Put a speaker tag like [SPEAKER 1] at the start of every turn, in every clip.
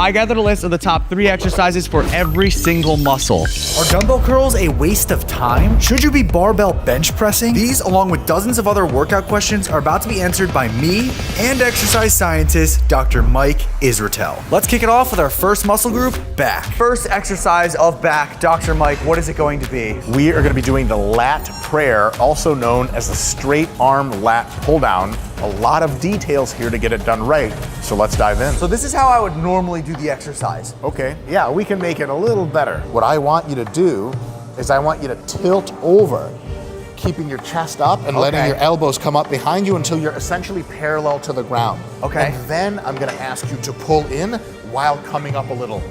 [SPEAKER 1] I gathered a list of the top 3 exercises for every single muscle.
[SPEAKER 2] Are dumbbell curls a waste of time? Should you be barbell bench pressing? These, along with dozens of other workout questions, are about to be answered by me and exercise scientist, Dr. Mike Israetel. Let's kick it off with our first muscle group, back. First exercise of back, Dr. Mike, what is it going to be?
[SPEAKER 3] We are going to be doing the lat prayer, also known as the straight arm lat pull down. A lot of details here to get it done right, so let's dive in.
[SPEAKER 2] So this is how I would normally do the exercise.
[SPEAKER 3] Okay, yeah, we can make it a little better. What I want you to do is I want you to tilt over, keeping your chest up and letting your elbows come up behind you until you're essentially parallel to the ground.
[SPEAKER 2] Okay.
[SPEAKER 3] And then I'm gonna ask you to pull in while coming up a little.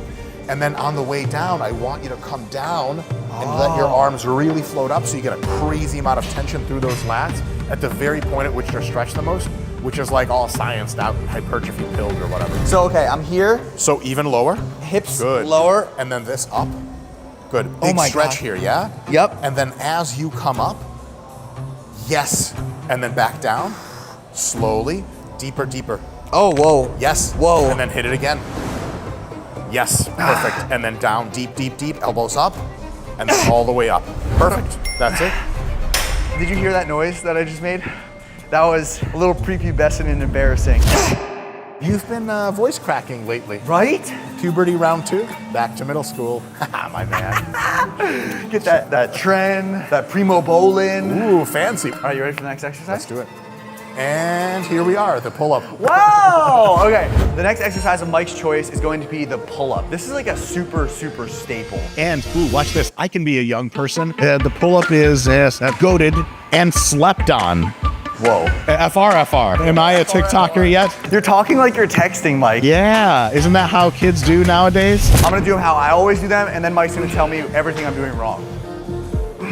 [SPEAKER 3] And then on the way down, I want you to come down and let your arms really float up so you get a crazy amount of tension through those lats at the very point at which they're stretched the most, which is like all scienced out hypertrophy pills or whatever.
[SPEAKER 2] So, okay, I'm here.
[SPEAKER 3] So even lower.
[SPEAKER 2] Hips
[SPEAKER 3] Good.
[SPEAKER 2] lower.
[SPEAKER 3] And then this up. Good. Big stretch here, yeah?
[SPEAKER 2] Yep.
[SPEAKER 3] And then as you come up, yes. And then back down. Slowly. Deeper, deeper.
[SPEAKER 2] Oh, whoa.
[SPEAKER 3] Yes.
[SPEAKER 2] Whoa.
[SPEAKER 3] And then hit it again. Yes. Perfect. And then down, deep, deep, deep. Elbows up. And then all the way up. Perfect. That's it.
[SPEAKER 2] Did you hear that noise that I just made? That was a little prepubescent and embarrassing.
[SPEAKER 3] You've been voice cracking lately.
[SPEAKER 2] Right?
[SPEAKER 3] Puberty round 2, back to middle school. My man.
[SPEAKER 2] Get that trend, that primo bowling.
[SPEAKER 3] Ooh, fancy.
[SPEAKER 2] All right, you ready for the next exercise?
[SPEAKER 3] Let's do it. And here we are, the pull-up.
[SPEAKER 2] Wow! Okay, the next exercise of Mike's choice is going to be the pull-up. This is like a super staple.
[SPEAKER 3] And, ooh, watch this. I can be a young person. The pull-up is goated and slept on. Whoa. FR. Am I a TikToker yet?
[SPEAKER 2] You're talking like you're texting, Mike.
[SPEAKER 3] Yeah, isn't that how kids do nowadays?
[SPEAKER 2] I'm gonna do them how I always do them, and then Mike's gonna tell me everything I'm doing wrong.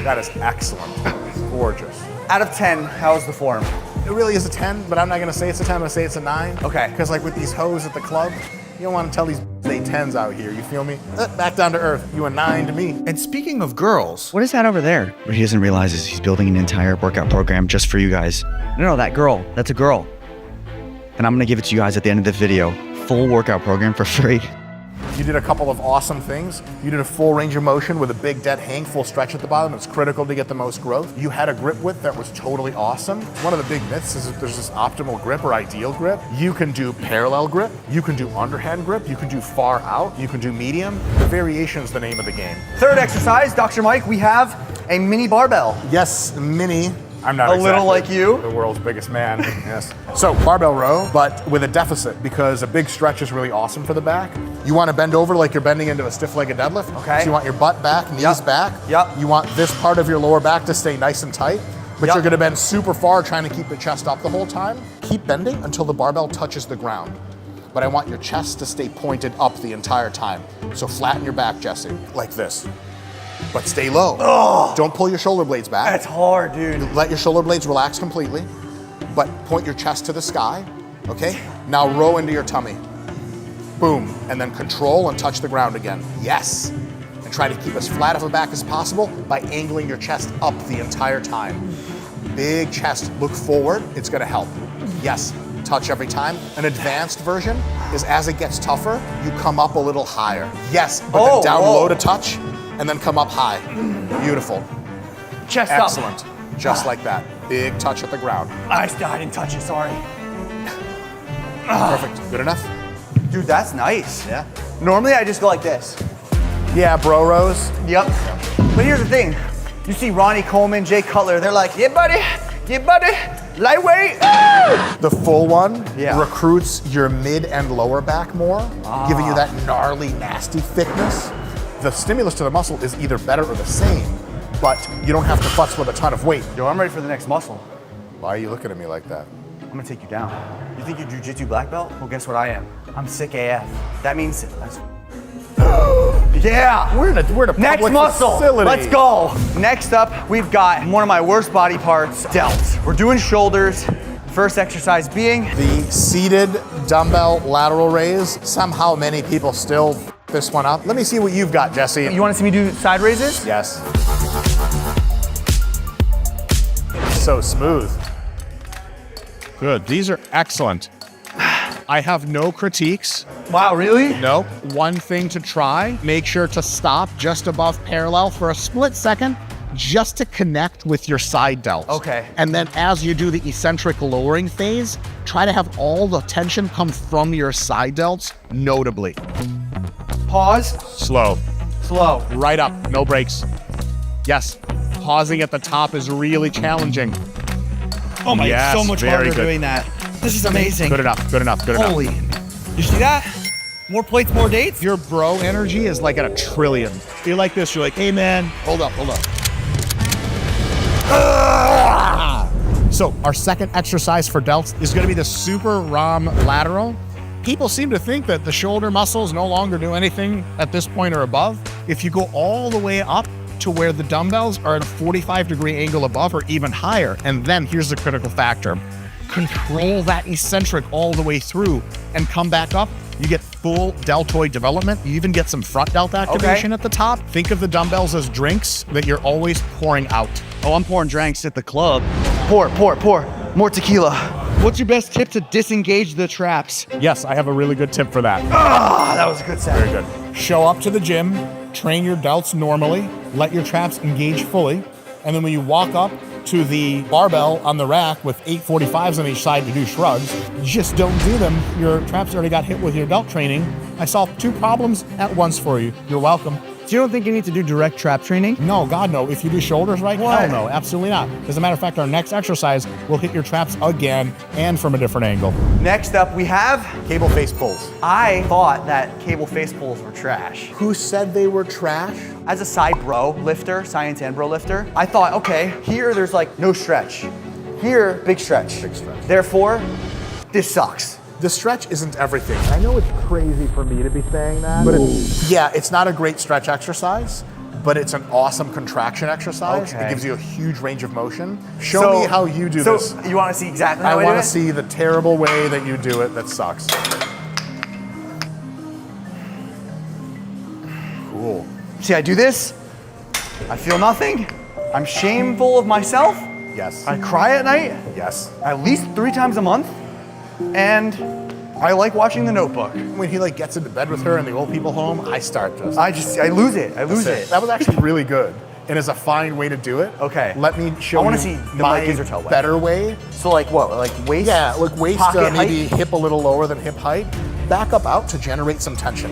[SPEAKER 3] That is excellent. Gorgeous.
[SPEAKER 2] Out of 10, how's the form?
[SPEAKER 3] It really is a 10, but I'm not gonna say it's a 10, I'm gonna say it's a 9.
[SPEAKER 2] Okay.
[SPEAKER 3] Because like with these hoes at the club, you don't want to tell these they 10s out here, you feel me? Back down to earth, you a 9 to me.
[SPEAKER 2] And speaking of girls,
[SPEAKER 1] What is that over there? What he doesn't realize is he's building an entire workout program just for you guys. No, that girl, that's a girl. And I'm gonna give it to you guys at the end of the video. Full workout program for free.
[SPEAKER 3] You did a couple of awesome things. You did a full range of motion with a big dead hang, full stretch at the bottom. It's critical to get the most growth. You had a grip width that was totally awesome. One of the big myths is that there's this optimal grip or ideal grip. You can do parallel grip, you can do underhand grip, you can do far out, you can do medium. The variation is the name of the game.
[SPEAKER 2] third exercise, Dr. Mike, we have a mini barbell.
[SPEAKER 3] Yes, mini. I'm not
[SPEAKER 2] A little like you.
[SPEAKER 3] The world's biggest man, yes. So barbell row, but with a deficit because a big stretch is really awesome for the back. You want to bend over like you're bending into a stiff-legged deadlift.
[SPEAKER 2] Okay.
[SPEAKER 3] So you want your butt back, knees back.
[SPEAKER 2] Yep.
[SPEAKER 3] You want this part of your lower back to stay nice and tight, but you're going to bend super far trying to keep the chest up the whole time. Keep bending until the barbell touches the ground. But I want your chest to stay pointed up the entire time. So flatten your back, Jesse, like this. But stay low.
[SPEAKER 2] Oh,
[SPEAKER 3] Don't pull your shoulder blades back.
[SPEAKER 2] that's hard, dude.
[SPEAKER 3] Let your shoulder blades relax completely, but point your chest to the sky, okay? Now row into your tummy. Boom, and then control and touch the ground again. Yes. And try to keep as flat of a back as possible by angling your chest up the entire time. Big chest, look forward, it's gonna help. Yes, touch every time. An advanced version is as it gets tougher, you come up a little higher. Yes, but then down low to touch, and then come up high. Beautiful.
[SPEAKER 2] Chest up.
[SPEAKER 3] Excellent. Just like that. Big touch at the ground.
[SPEAKER 2] I didn't touch it, sorry.
[SPEAKER 3] Perfect. Good enough?
[SPEAKER 2] Dude, that's nice.
[SPEAKER 3] Yeah.
[SPEAKER 2] Normally I just go like this.
[SPEAKER 3] Yeah, bro rows.
[SPEAKER 2] Yep. But here's the thing. You see Ronnie Coleman, Jay Cutler, they're like, yeah, buddy, lightweight.
[SPEAKER 3] The full one
[SPEAKER 2] Yeah.
[SPEAKER 3] recruits your mid and lower back more, giving you that gnarly, nasty thickness. The stimulus to the muscle is either better or the same, but you don't have to futz with a ton of weight.
[SPEAKER 2] Yo, I'm ready for the next muscle.
[SPEAKER 3] Why are you looking at me like that?
[SPEAKER 2] I'm gonna take you down. You think you're jiu-jitsu black belt? Well, guess what I am? I'm sick AF. That means, yeah.
[SPEAKER 3] We're in a
[SPEAKER 2] Next
[SPEAKER 3] public
[SPEAKER 2] muscle,
[SPEAKER 3] facility.
[SPEAKER 2] let's go. Next up, we've got one of my worst body parts, delts. We're doing shoulders. First exercise being
[SPEAKER 3] The seated dumbbell lateral raise. Somehow many people still f this one up. Let me see what you've got, Jesse.
[SPEAKER 2] You want to see me do side raises?
[SPEAKER 3] Yes. So smooth. Good. These are excellent. I have no critiques.
[SPEAKER 1] Wow, really?
[SPEAKER 3] Nope. One thing to try, make sure to stop just above parallel for a split second, just to connect with your side delts.
[SPEAKER 1] Okay.
[SPEAKER 3] And then as you do the eccentric lowering phase, try to have all the tension come from your side delts, notably.
[SPEAKER 1] Pause.
[SPEAKER 3] Slow.
[SPEAKER 1] Slow.
[SPEAKER 3] Right up, no brakes. Yes, pausing at the top is really challenging.
[SPEAKER 1] Oh my,
[SPEAKER 3] Yes,
[SPEAKER 1] so much
[SPEAKER 3] very
[SPEAKER 1] harder
[SPEAKER 3] good.
[SPEAKER 1] doing that. This is amazing.
[SPEAKER 3] Good enough, good enough, good enough.
[SPEAKER 1] Holy. You see that? More plates, more dates?
[SPEAKER 3] Your bro energy is like at a trillion. You're like this, you're like, hey man, hold up. So our second exercise for delts is gonna be the super ROM lateral. People seem to think that the shoulder muscles no longer do anything at this point or above. If you go all the way up to where the dumbbells are at a 45-degree angle above or even higher, and then here's the critical factor. Control that eccentric all the way through and come back up. You get full deltoid development. You even get some front delt activation at the top. Think of the dumbbells as drinks that you're always pouring out.
[SPEAKER 1] Oh, I'm pouring drinks at the club. Pour. More tequila. What's your best tip to disengage the traps?
[SPEAKER 3] Yes, I have a really good tip for that.
[SPEAKER 1] Ah, that was a good sound.
[SPEAKER 3] Very good. Show up to the gym, train your delts normally, let your traps engage fully, and then when you walk up to the barbell on the rack with 845s on each side to do shrugs, just don't do them. Your traps already got hit with your delt training. I solved 2 problems at once for you. You're welcome.
[SPEAKER 1] So you don't think you need to do direct trap training?
[SPEAKER 3] No, God, no. If you do shoulders right,
[SPEAKER 1] What?
[SPEAKER 3] hell no, absolutely not. As a matter of fact, our next exercise will hit your traps again and from a different angle.
[SPEAKER 1] Next up, we have...
[SPEAKER 3] Cable face pulls.
[SPEAKER 1] I thought that cable face pulls were trash.
[SPEAKER 3] Who said they were trash?
[SPEAKER 1] As a side bro lifter, science and bro lifter, I thought, okay, here there's like no stretch. Here, big stretch.
[SPEAKER 3] Big stretch.
[SPEAKER 1] Therefore, this sucks.
[SPEAKER 3] The stretch isn't everything. I know it's crazy for me to be saying that, but it's not a great stretch exercise, but it's an awesome contraction exercise.
[SPEAKER 1] Okay.
[SPEAKER 3] It gives you a huge range of motion. Show me how you do this.
[SPEAKER 1] So you want to see exactly how
[SPEAKER 3] I
[SPEAKER 1] I do
[SPEAKER 3] want
[SPEAKER 1] it?
[SPEAKER 3] to see the terrible way that you do it that sucks. Cool.
[SPEAKER 1] See, I do this. I feel nothing. I'm shameful of myself.
[SPEAKER 3] Yes.
[SPEAKER 1] I cry at night
[SPEAKER 3] Yes.
[SPEAKER 1] at least 3 times a month. And I like watching The Notebook.
[SPEAKER 3] When he gets into bed with her in the old people home, I start just.
[SPEAKER 1] I lose it. I lose it.
[SPEAKER 3] That was actually really good, and is a fine way to do it.
[SPEAKER 1] Okay.
[SPEAKER 3] Let me show
[SPEAKER 1] I wanna
[SPEAKER 3] you
[SPEAKER 1] see the
[SPEAKER 3] my
[SPEAKER 1] Mike Israetel way.
[SPEAKER 3] better way.
[SPEAKER 1] So like what? Like waist?
[SPEAKER 3] Yeah, like waist
[SPEAKER 1] pocket
[SPEAKER 3] maybe
[SPEAKER 1] height?
[SPEAKER 3] hip a little lower than hip height. Back up out to generate some tension.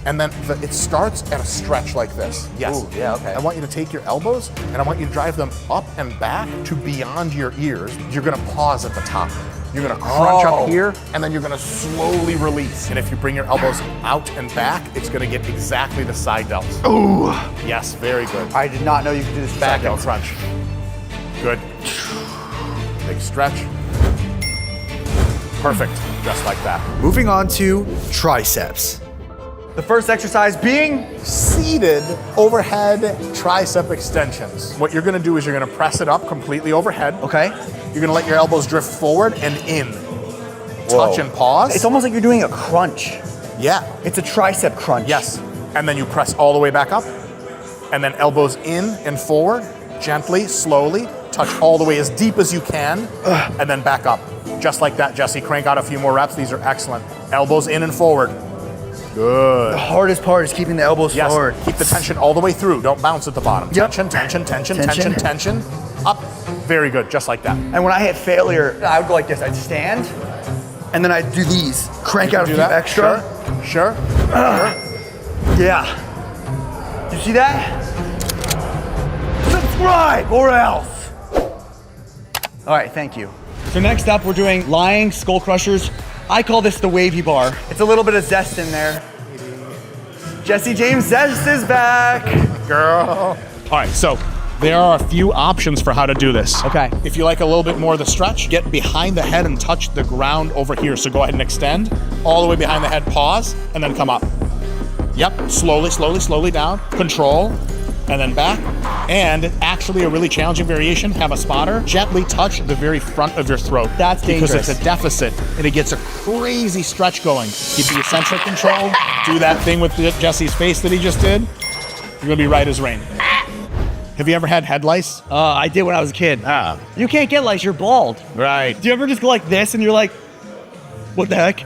[SPEAKER 3] And then it starts at a stretch like this. Yes.
[SPEAKER 1] Ooh, yeah, okay.
[SPEAKER 3] I want you to take your elbows and I want you to drive them up and back to beyond your ears. You're gonna pause at the top. You're gonna crunch
[SPEAKER 1] Oh.
[SPEAKER 3] up here and then you're gonna slowly release. And if you bring your elbows out and back, it's gonna get exactly the side delts.
[SPEAKER 1] Ooh.
[SPEAKER 3] Yes, very good.
[SPEAKER 1] I did not know you could do this
[SPEAKER 3] Back
[SPEAKER 1] side
[SPEAKER 3] and
[SPEAKER 1] delts.
[SPEAKER 3] crunch. Good. Big stretch. Perfect, just like that.
[SPEAKER 2] Moving on to triceps.
[SPEAKER 1] The first exercise being
[SPEAKER 3] Seated overhead tricep extensions. What you're gonna do is you're gonna press it up completely overhead.
[SPEAKER 1] okay.
[SPEAKER 3] You're gonna let your elbows drift forward and in. Touch and pause.
[SPEAKER 1] It's almost like you're doing a crunch.
[SPEAKER 3] Yeah,
[SPEAKER 1] It's a tricep crunch.
[SPEAKER 3] yes. And then you press all the way back up. And then elbows in and forward, gently, slowly. Touch all the way as deep as you can. And then back up. Just like that, Jesse. Crank out a few more reps. These are excellent. Elbows in and forward. Good.
[SPEAKER 1] The hardest part is keeping the elbows
[SPEAKER 3] Yes,
[SPEAKER 1] forward.
[SPEAKER 3] keep the tension all the way through. Don't bounce at the bottom.
[SPEAKER 1] Yep.
[SPEAKER 3] Tension, tension, tension,
[SPEAKER 1] Tension.
[SPEAKER 3] tension, tension. Up. Very good, just like that.
[SPEAKER 1] And when I hit failure, I would go like this. I'd stand, and then I'd do these. Crank out a
[SPEAKER 3] Do
[SPEAKER 1] few
[SPEAKER 3] that?
[SPEAKER 1] extra.
[SPEAKER 3] Sure.
[SPEAKER 1] Yeah. You see that? Subscribe or else. All right, thank you. So next up, we're doing lying skull crushers. I call this the wavy bar. It's a little bit of zest in there. Jesse James Zest is back.
[SPEAKER 3] Girl. All right, so there are a few options for how to do this.
[SPEAKER 1] Okay.
[SPEAKER 3] If you like a little bit more of the stretch, get behind the head and touch the ground over here. So go ahead and extend all the way behind the head, pause, and then come up. Yep, slowly, slowly, slowly down. Control, and then back. And actually a really challenging variation, have a spotter, gently touch the very front of your throat.
[SPEAKER 1] That's dangerous.
[SPEAKER 3] Because it's a deficit and it gets a crazy stretch going. Keep the eccentric control, do that thing with Jesse's face that he just did. You're gonna be right as rain. Have you ever had head lice?
[SPEAKER 1] I did when I was a kid.
[SPEAKER 3] Ah.
[SPEAKER 1] You can't get lice, you're bald.
[SPEAKER 3] Right.
[SPEAKER 1] Do you ever just go like this and you're like, What the heck?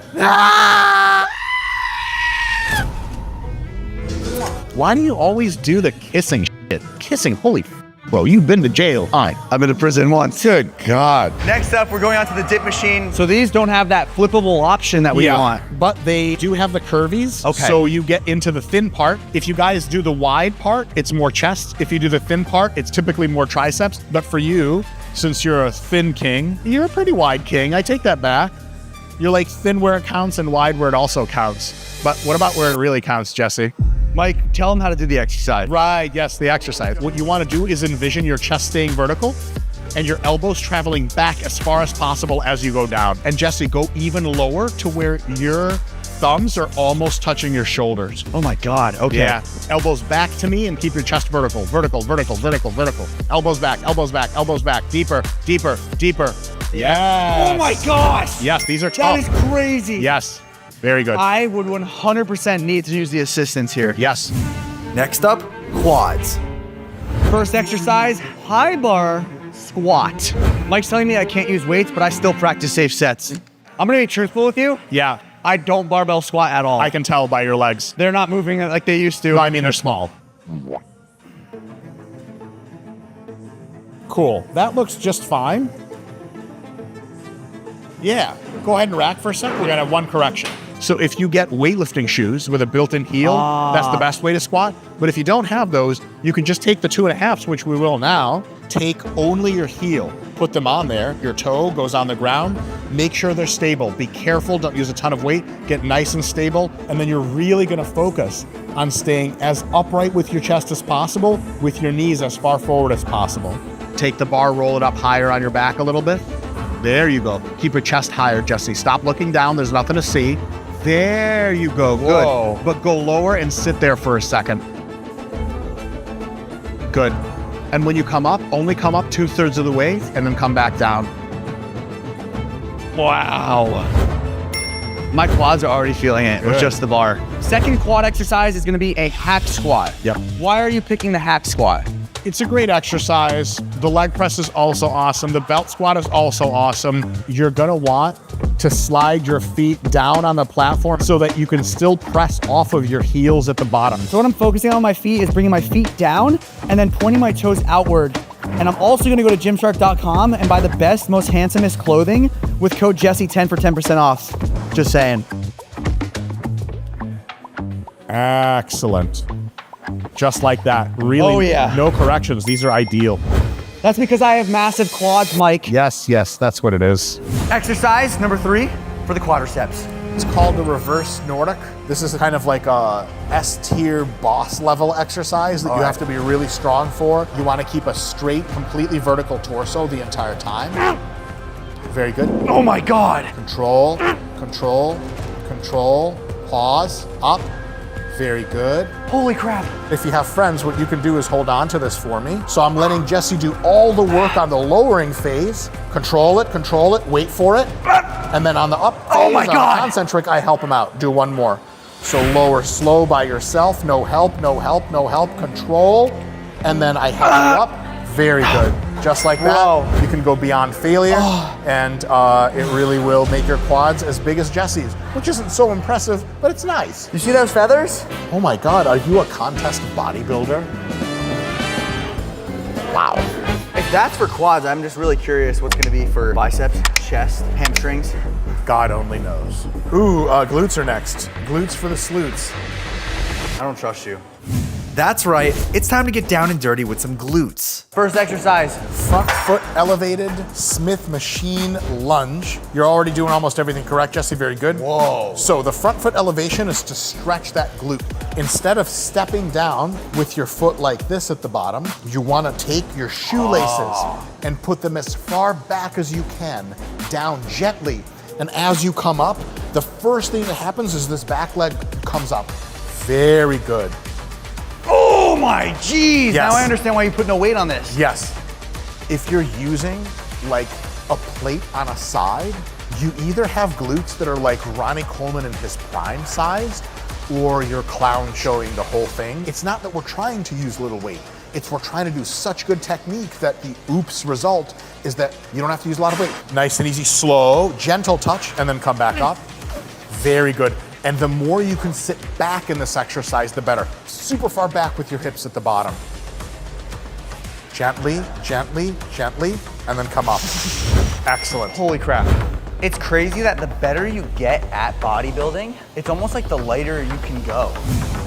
[SPEAKER 4] Why do you always do the kissing shit? Kissing, holy bro, you've been to jail. I've been to prison once. Good God.
[SPEAKER 1] Next up, we're going on to the dip machine. So these don't have that flippable option that we want.
[SPEAKER 4] But they do have the curvies.
[SPEAKER 1] Okay.
[SPEAKER 4] So you get into the thin part. If you guys do the wide part, it's more chest. If you do the thin part, it's typically more triceps. But for you, since you're a thin king, you're a pretty wide king. I take that back. You're like thin where it counts and wide where it also counts. But what about where it really counts, Jesse?
[SPEAKER 1] Mike, tell them how to do the exercise.
[SPEAKER 4] Right, yes, the exercise. What you want to do is envision your chest staying vertical and your elbows traveling back as far as possible as you go down. And Jesse, go even lower to where your thumbs are almost touching your shoulders.
[SPEAKER 1] Oh my God, okay.
[SPEAKER 4] Yeah, elbows back to me and keep your chest vertical. Vertical, vertical, vertical, vertical. Elbows back, elbows back, elbows back. Deeper, deeper, deeper. Yes.
[SPEAKER 1] Oh my gosh.
[SPEAKER 4] Yes, these are
[SPEAKER 1] That
[SPEAKER 4] tough.
[SPEAKER 1] is crazy.
[SPEAKER 4] Yes, very good.
[SPEAKER 1] I would 100% need to use the assistance here.
[SPEAKER 4] Yes.
[SPEAKER 2] Next up, quads.
[SPEAKER 1] First exercise, high bar squat. Mike's telling me I can't use weights, but I still practice safe sets. I'm gonna be truthful with you.
[SPEAKER 4] Yeah,
[SPEAKER 1] I don't barbell squat at all.
[SPEAKER 4] I can tell by your legs.
[SPEAKER 1] They're not moving like they used to.
[SPEAKER 4] No, I mean, they're small. Cool. That looks just fine. Yeah. Go ahead and rack for a sec. We're going to have one correction. So if you get weightlifting shoes with a built-in heel, that's the best way to squat. But if you don't have those, you can just take the 2.5s, which we will now. Take only your heel. Put them on there. Your toe goes on the ground. Make sure they're stable. Be careful. Don't use a ton of weight. Get nice and stable. And then you're really going to focus on staying as upright with your chest as possible, with your knees as far forward as possible. Take the bar, roll it up higher on your back a little bit. There you go. Keep your chest higher, Jesse. Stop looking down. There's nothing to see. There you go. Good.
[SPEAKER 1] Whoa.
[SPEAKER 4] But go lower and sit there for a second. Good. And when you come up, only come up 2/3 of the way and then come back down.
[SPEAKER 1] Wow. My quads are already feeling it with
[SPEAKER 4] Good.
[SPEAKER 1] just the bar. Second quad exercise is gonna be a hack squat.
[SPEAKER 4] Yep.
[SPEAKER 1] Why are you picking the hack squat?
[SPEAKER 4] It's a great exercise. The leg press is also awesome. The belt squat is also awesome. You're gonna want to slide your feet down on the platform so that you can still press off of your heels at the bottom.
[SPEAKER 1] So what I'm focusing on my feet is bringing my feet down and then pointing my toes outward. And I'm also gonna go to gymshark.com and buy the best, most handsomest clothing with code Jesse10 for 10% off. Just saying.
[SPEAKER 4] Excellent. Just like that. Really,
[SPEAKER 1] Oh, yeah.
[SPEAKER 4] no corrections. These are ideal.
[SPEAKER 1] That's because I have massive quads, Mike.
[SPEAKER 4] Yes, that's what it is.
[SPEAKER 1] Exercise number 3 for the quadriceps.
[SPEAKER 3] It's called the reverse Nordic. This is kind of like a S-tier boss level exercise that you have to be really strong for. You want to keep a straight, completely vertical torso the entire time. Very good.
[SPEAKER 1] Oh my God.
[SPEAKER 3] Control, control, control, pause, up. Very good.
[SPEAKER 1] Holy crap.
[SPEAKER 3] If you have friends, what you can do is hold on to this for me. So I'm letting Jesse do all the work on the lowering phase. Control it, wait for it. And then on the up phase,
[SPEAKER 1] Oh my
[SPEAKER 3] on the
[SPEAKER 1] God.
[SPEAKER 3] concentric, I help him out. Do one more. So lower slow by yourself. No help, no help, no help. Control. And then I help you up. Very good. Just like that.
[SPEAKER 1] Whoa.
[SPEAKER 3] You can go beyond failure. And it really will make your quads as big as Jesse's, which isn't so impressive, but it's nice.
[SPEAKER 1] You see those feathers?
[SPEAKER 3] Oh my God, are you a contest bodybuilder? Wow.
[SPEAKER 1] If that's for quads, I'm just really curious what's gonna be for biceps, chest, hamstrings.
[SPEAKER 3] God only knows. Ooh, glutes are next. Glutes for the sleuts.
[SPEAKER 1] I don't trust you.
[SPEAKER 2] That's right, it's time to get down and dirty with some glutes.
[SPEAKER 1] First exercise.
[SPEAKER 3] Front foot elevated Smith machine lunge. You're already doing almost everything correct, Jesse, very good.
[SPEAKER 1] Whoa.
[SPEAKER 3] So the front foot elevation is to stretch that glute. Instead of stepping down with your foot like this at the bottom, you wanna take your shoelaces and put them as far back as you can, down gently. And as you come up, the first thing that happens is this back leg comes up. Very good.
[SPEAKER 1] Oh my geez.
[SPEAKER 3] Yes.
[SPEAKER 1] Now I understand why you put no weight on this.
[SPEAKER 3] Yes. If you're using like a plate on a side, you either have glutes that are like Ronnie Coleman in his prime sized, or your clown showing the whole thing. It's not that we're trying to use little weight. We're trying to do such good technique that the oops result is that you don't have to use a lot of weight. Nice and easy, slow, gentle touch, and then come back up. Very good. And the more you can sit back in this exercise, the better. Super far back with your hips at the bottom. Gently, gently, gently, and then come up. Excellent.
[SPEAKER 1] Holy crap. It's crazy that the better you get at bodybuilding, it's almost like the lighter you can go.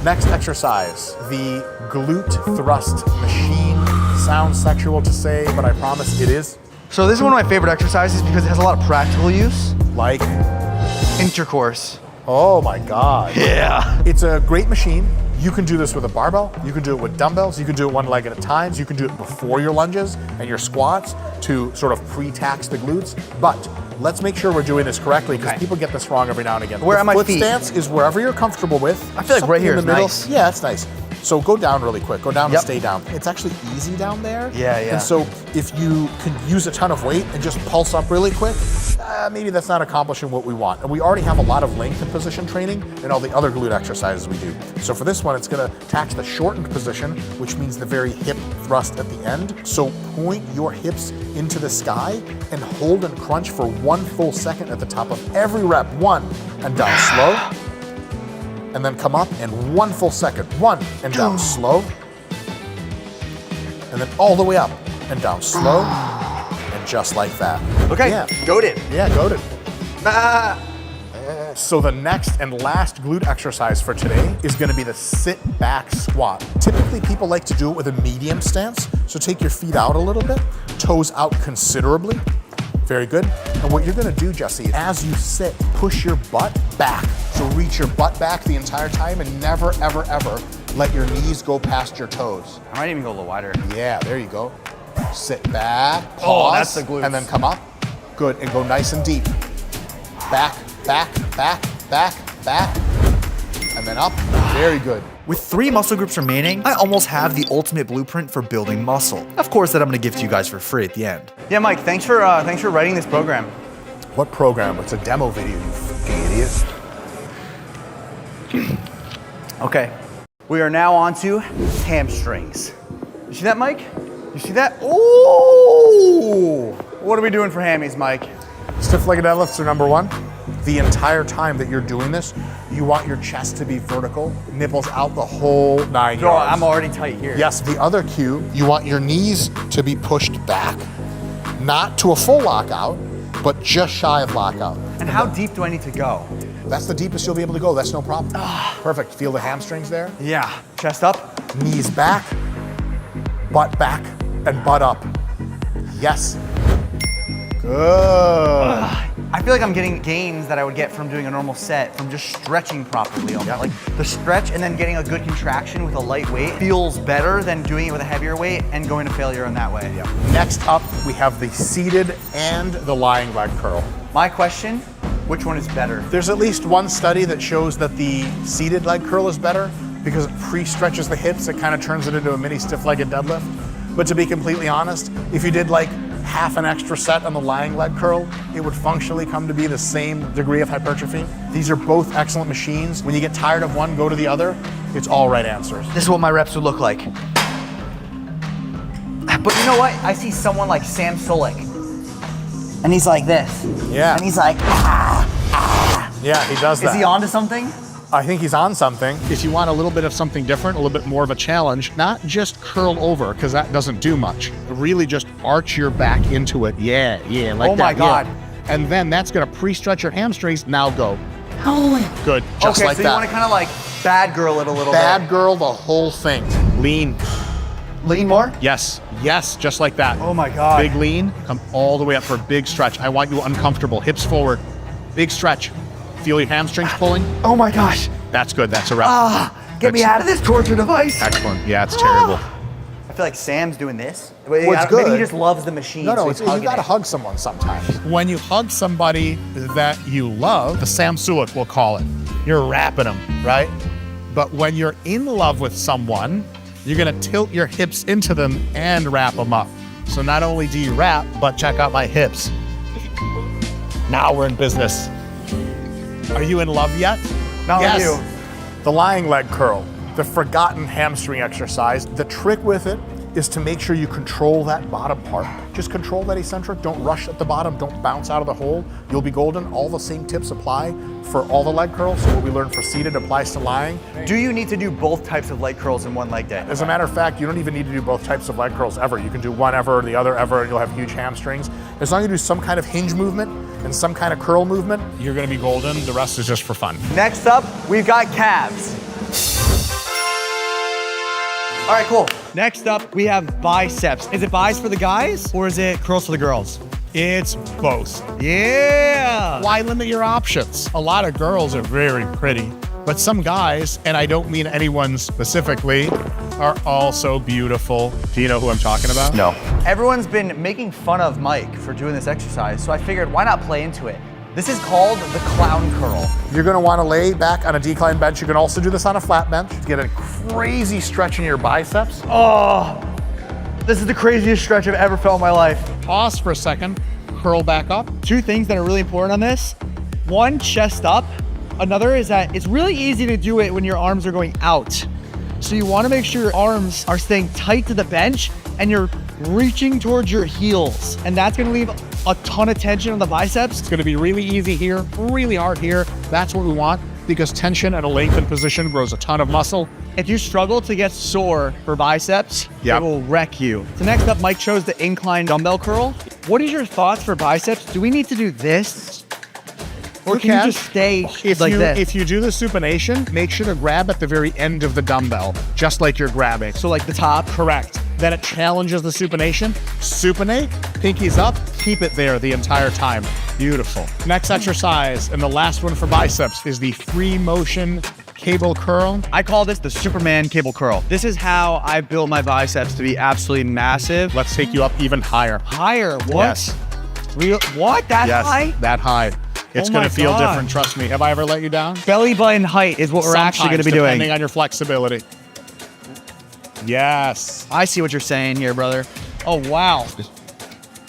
[SPEAKER 3] Next exercise, the glute thrust machine. Sounds sexual to say, but I promise it is.
[SPEAKER 1] So this is one of my favorite exercises because it has a lot of practical use.
[SPEAKER 3] Like,
[SPEAKER 1] Intercourse.
[SPEAKER 3] oh my God.
[SPEAKER 1] Yeah.
[SPEAKER 3] It's a great machine. You can do this with a barbell, you can do it with dumbbells, you can do it one leg at a time, you can do it before your lunges and your squats to sort of pre-tax the glutes. But let's make sure we're doing this correctly because people get this wrong every now and again.
[SPEAKER 1] Where are my
[SPEAKER 3] foot
[SPEAKER 1] feet?
[SPEAKER 3] stance is wherever you're comfortable with.
[SPEAKER 1] I feel like right
[SPEAKER 3] Something
[SPEAKER 1] here
[SPEAKER 3] in
[SPEAKER 1] is
[SPEAKER 3] the middle.
[SPEAKER 1] nice.
[SPEAKER 3] Yeah, it's nice. So go down really quick. Go down
[SPEAKER 1] Yep.
[SPEAKER 3] and stay down. It's actually easy down there.
[SPEAKER 1] Yeah, yeah.
[SPEAKER 3] And so if you can use a ton of weight and just pulse up really quick, maybe that's not accomplishing what we want. And we already have a lot of length and position training in all the other glute exercises we do. So for this one, it's gonna tax the shortened position, which means the very hip thrust at the end. So point your hips into the sky and hold and crunch for 1 full second at the top of every rep. 1, and down slow. And then come up and 1 full second. 1, and down slow. And then all the way up and down slow. And just like that.
[SPEAKER 1] Okay,
[SPEAKER 3] Yeah.
[SPEAKER 1] goated.
[SPEAKER 3] Yeah, goated. So the next and last glute exercise for today is gonna be the sit back squat. Typically people like to do it with a medium stance. So take your feet out a little bit, toes out considerably. Very good. And what you're gonna do, Jesse, as you sit, push your butt back. So reach your butt back the entire time and never, ever, ever let your knees go past your toes.
[SPEAKER 1] I might even go a little wider.
[SPEAKER 3] Yeah, there you go. Sit back,
[SPEAKER 1] Oh,
[SPEAKER 3] pause,
[SPEAKER 1] that's the glutes.
[SPEAKER 3] and then come up. Good, and go nice and deep. Back, back, back, back, back, and then up. Very good.
[SPEAKER 2] With 3 muscle groups remaining, I almost have the ultimate blueprint for building muscle. Of course, that I'm gonna give to you guys for free at the end.
[SPEAKER 1] Yeah, Mike, thanks for writing this program.
[SPEAKER 3] What program? It's a demo video, you fucking idiot.
[SPEAKER 1] Okay, we are now on to hamstrings. You see that, Mike? You see that? Oh! What are we doing for hammies, Mike?
[SPEAKER 3] Stiff-legged deadlifts are number 1. The entire time that you're doing this, you want your chest to be vertical, nipples out the whole 9
[SPEAKER 1] So
[SPEAKER 3] yards.
[SPEAKER 1] I'm already tight here.
[SPEAKER 3] Yes, the other cue, you want your knees to be pushed back, not to a full lockout, but just shy of lockout.
[SPEAKER 1] And how deep do I need to go?
[SPEAKER 3] That's the deepest you'll be able to go. That's no problem. Perfect. Feel the hamstrings there.
[SPEAKER 1] Yeah, chest up.
[SPEAKER 3] Knees back, back, and butt up. Yes. Good.
[SPEAKER 1] I feel like I'm getting gains that I would get from doing a normal set from just stretching properly.
[SPEAKER 3] Yeah.
[SPEAKER 1] Like the stretch and then getting a good contraction with a light weight feels better than doing it with a heavier weight and going to failure in that way.
[SPEAKER 3] Yeah. Next up, we have the seated and the lying leg curl.
[SPEAKER 1] My question, which one is better?
[SPEAKER 3] There's at least one study that shows that the seated leg curl is better because it pre-stretches the hips. It kind of turns it into a mini stiff-legged deadlift. But to be completely honest, if you did like half an extra set on the lying leg curl, it would functionally come to be the same degree of hypertrophy. These are both excellent machines. When you get tired of one, go to the other. It's all right answers.
[SPEAKER 1] This is what my reps would look like. But you know what? I see someone like Sam Sulek, and he's like this.
[SPEAKER 3] Yeah.
[SPEAKER 1] And he's like,
[SPEAKER 3] Yeah, he does that.
[SPEAKER 1] is he onto something?
[SPEAKER 3] I think he's on something.
[SPEAKER 4] If you want a little bit of something different, a little bit more of a challenge, not just curl over, because that doesn't do much. Really just arch your back into it. Yeah, like
[SPEAKER 1] Oh
[SPEAKER 4] that.
[SPEAKER 1] my God.
[SPEAKER 4] Yeah. And then that's gonna pre-stretch your hamstrings. Now go. Good, just
[SPEAKER 1] Okay,
[SPEAKER 4] like
[SPEAKER 1] so
[SPEAKER 4] that.
[SPEAKER 1] you want to kind of like bad girl it a little
[SPEAKER 3] Bad girl, the whole thing.
[SPEAKER 4] Lean.
[SPEAKER 1] bit. Lean more?
[SPEAKER 4] Yes, just like that.
[SPEAKER 1] Oh my God.
[SPEAKER 4] Big lean, come all the way up for a big stretch. I want you uncomfortable, hips forward. Big stretch. Feel your hamstrings pulling?
[SPEAKER 1] Oh my gosh.
[SPEAKER 4] That's good, that's a rep.
[SPEAKER 1] Get me
[SPEAKER 4] That's-
[SPEAKER 1] out of this torture device.
[SPEAKER 4] Excellent, yeah, it's terrible.
[SPEAKER 1] I feel like Sam's doing this.
[SPEAKER 3] What's
[SPEAKER 1] Maybe
[SPEAKER 3] good?
[SPEAKER 1] he just loves the machine.
[SPEAKER 3] No,
[SPEAKER 1] so
[SPEAKER 3] it's,
[SPEAKER 1] he's
[SPEAKER 3] you
[SPEAKER 1] hugging
[SPEAKER 3] gotta
[SPEAKER 1] it.
[SPEAKER 3] hug someone sometimes.
[SPEAKER 4] When you hug somebody that you love, the Sam Sulek will call it, you're wrapping them, right? But when you're in love with someone, you're gonna tilt your hips into them and wrap them up. So not only do you wrap, but check out my hips. Now we're in business. Are you in love yet?
[SPEAKER 1] Not with
[SPEAKER 4] Yes.
[SPEAKER 1] you.
[SPEAKER 3] The lying leg curl, the forgotten hamstring exercise. The trick with it is to make sure you control that bottom part. Just control that eccentric. Don't rush at the bottom. Don't bounce out of the hole. You'll be golden. All the same tips apply for all the leg curls. So what we learned for seated applies to lying.
[SPEAKER 1] Do you need to do both types of leg curls in one leg day?
[SPEAKER 3] As a matter of fact, you don't even need to do both types of leg curls ever. You can do one ever, the other ever, and you'll have huge hamstrings. As long as you do some kind of hinge movement and some kind of curl movement, you're gonna be golden. The rest is just for fun.
[SPEAKER 1] Next up, we've got calves. All right, cool. Next up, we have biceps. Is it bis for the guys or is it curls for the girls?
[SPEAKER 4] It's both.
[SPEAKER 1] Yeah.
[SPEAKER 4] Why limit your options? A lot of girls are very pretty, but some guys, and I don't mean anyone specifically, are also beautiful. Do you know who I'm talking about?
[SPEAKER 1] No. Everyone's been making fun of Mike for doing this exercise, so I figured why not play into it? This is called the clown curl.
[SPEAKER 3] you're gonna wanna lay back on a decline bench. You can also do this on a flat bench to get a crazy stretch in your biceps.
[SPEAKER 1] Oh, this is the craziest stretch I've ever felt in my life.
[SPEAKER 4] Pause for a second, curl back up.
[SPEAKER 1] Two things that are really important on this. One, chest up. Another is that it's really easy to do it when your arms are going out. So you wanna make sure your arms are staying tight to the bench and you're reaching towards your heels. And that's gonna leave a ton of tension on the biceps.
[SPEAKER 4] It's gonna be really easy here, really hard here. That's what we want because tension at a lengthened position grows a ton of muscle.
[SPEAKER 1] If you struggle to get sore for biceps,
[SPEAKER 4] Yep.
[SPEAKER 1] it will wreck you. So next up, Mike chose the incline dumbbell curl. What is your thoughts for biceps? Do we need to do this? Or can you just stay like this?
[SPEAKER 4] If you do the supination, make sure to grab at the very end of the dumbbell, just like you're grabbing.
[SPEAKER 1] So like the top?
[SPEAKER 4] Correct. Then it challenges the supination. Supinate, pinkies up, keep it there the entire time. Beautiful. Next exercise, and the last one for biceps, is the free motion cable curl.
[SPEAKER 1] I call this the Superman cable curl. This is how I built my biceps to be absolutely massive.
[SPEAKER 4] Let's take you up even higher.
[SPEAKER 1] Higher, what?
[SPEAKER 4] Yes.
[SPEAKER 1] Real, what, that
[SPEAKER 4] Yes,
[SPEAKER 1] high?
[SPEAKER 4] that high. It's
[SPEAKER 1] Oh my
[SPEAKER 4] gonna feel
[SPEAKER 1] God.
[SPEAKER 4] different, trust me. Have I ever let you down?
[SPEAKER 1] Belly button height is what we're actually gonna be
[SPEAKER 4] Sometimes, depending
[SPEAKER 1] doing.
[SPEAKER 4] on your flexibility. Yes.
[SPEAKER 1] I see what you're saying here, brother. Oh, wow.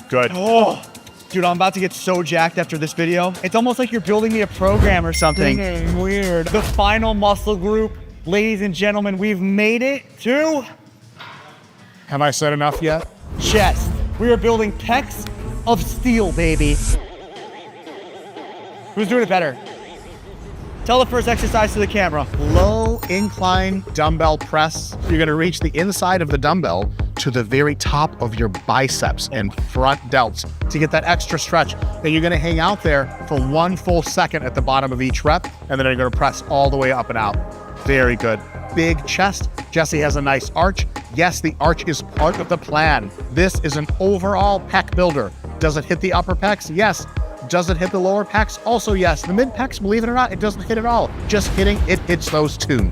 [SPEAKER 4] Good.
[SPEAKER 1] Oh, dude, I'm about to get so jacked after this video. It's almost like you're building me a program or something.
[SPEAKER 4] Weird.
[SPEAKER 1] The final muscle group, ladies and gentlemen, we've made it to
[SPEAKER 4] Have I said enough yet?
[SPEAKER 1] chest. We are building pecs of steel, baby. Who's doing it better? Tell the first exercise to the camera.
[SPEAKER 4] Low incline dumbbell press. You're gonna reach the inside of the dumbbell to the very top of your biceps and front delts to get that extra stretch. Then you're gonna hang out there for 1 full second at the bottom of each rep, and then you're gonna press all the way up and out. Very good. Big chest. Jesse has a nice arch. Yes, the arch is part of the plan. This is an overall pec builder. Does it hit the upper pecs? Yes. Does it hit the lower pecs? Also yes. The mid pecs, believe it or not, it doesn't hit at all. Just hitting, it hits those two.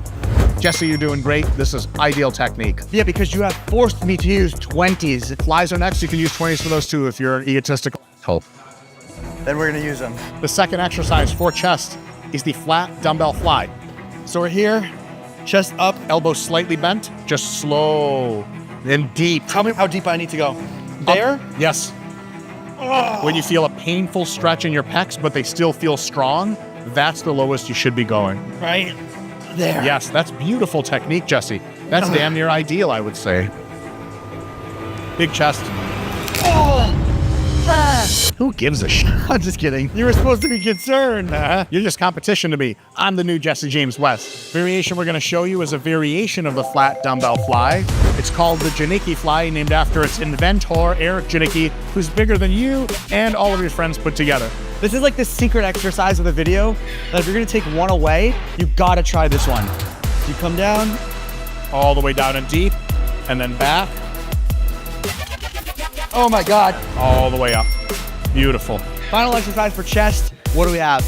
[SPEAKER 4] Jesse, you're doing great. This is ideal technique.
[SPEAKER 1] Yeah, because you have forced me to use 20s.
[SPEAKER 4] Flies are next. You can use 20s for those too if you're an egotistical asshole.
[SPEAKER 1] Then we're gonna use them.
[SPEAKER 4] The second exercise for chest is the flat dumbbell fly.
[SPEAKER 1] So we're here, chest up.
[SPEAKER 4] Elbows slightly bent, just slow and deep.
[SPEAKER 1] Tell me how deep I need to go. There?
[SPEAKER 4] Yes. When you feel a painful stretch in your pecs, but they still feel strong, that's the lowest you should be going.
[SPEAKER 1] Right there.
[SPEAKER 4] Yes, that's beautiful technique, Jesse. That's damn near ideal, I would say. Big chest. Who gives a shit?
[SPEAKER 1] I'm just kidding. You were supposed to be concerned.
[SPEAKER 4] You're just competition to me. I'm the new Jesse James West. Variation we're going to show you is a variation of the flat dumbbell fly. It's called the Janicki fly, named after its inventor, Eric Janicki, who's bigger than you and all of your friends put together.
[SPEAKER 1] This is like the secret exercise of the video, that if you're gonna take one away, you gotta try this one. You come down.
[SPEAKER 4] All the way down and deep, and then back,
[SPEAKER 1] Oh my God.
[SPEAKER 4] all the way up. Beautiful.
[SPEAKER 1] Final exercise for chest. What do we have?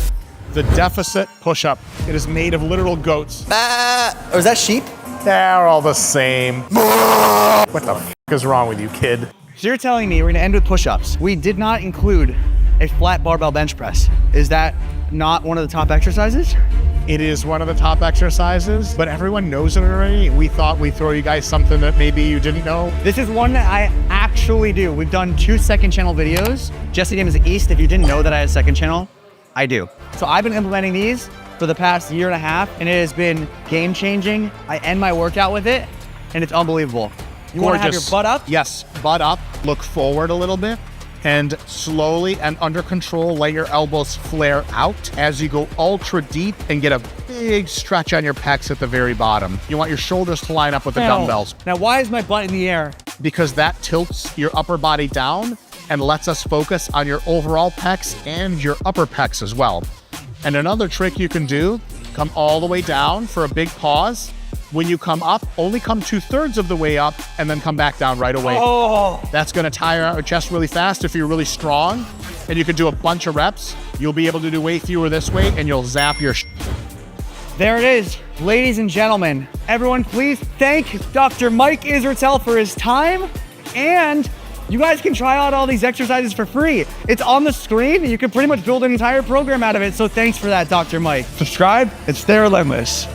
[SPEAKER 4] The deficit push-up. It is made of literal goats.
[SPEAKER 1] Oh, is that sheep?
[SPEAKER 4] They're all the same. What the f*** is wrong with you, kid?
[SPEAKER 1] So you're telling me we're gonna end with push-ups. We did not include a flat barbell bench press. Is that not one of the top exercises?
[SPEAKER 4] It is one of the top exercises, but everyone knows it already. We thought we'd throw you guys something that maybe you didn't know.
[SPEAKER 1] This is one that I actually do. We've done 2 second channel videos. Jesse James East, if you didn't know that I had a second channel, I do. So I've been implementing these for the past 1.5 years, and it has been game changing. I end my workout with it, and it's unbelievable. You want to have your butt up?
[SPEAKER 4] Yes, butt up, look forward a little bit, and slowly and under control, let your elbows flare out as you go ultra deep and get a big stretch on your pecs at the very bottom. You want your shoulders to line up with the dumbbells.
[SPEAKER 1] Now, why is my butt in the air?
[SPEAKER 4] Because that tilts your upper body down and lets us focus on your overall pecs and your upper pecs as well. And another trick you can do, come all the way down for a big pause. When you come up, only come 2/3 of the way up and then come back down right away.
[SPEAKER 1] Oh,
[SPEAKER 4] That's gonna tire out your chest really fast if you're really strong, and you can do a bunch of reps. You'll be able to do way fewer this way and you'll zap your
[SPEAKER 1] there it is. Ladies and gentlemen, everyone please thank Dr. Mike Israetel for his time, and you guys can try out all these exercises for free. It's on the screen, and you can pretty much build an entire program out of it, so thanks for that, Dr. Mike. Subscribe, it's there, relentless.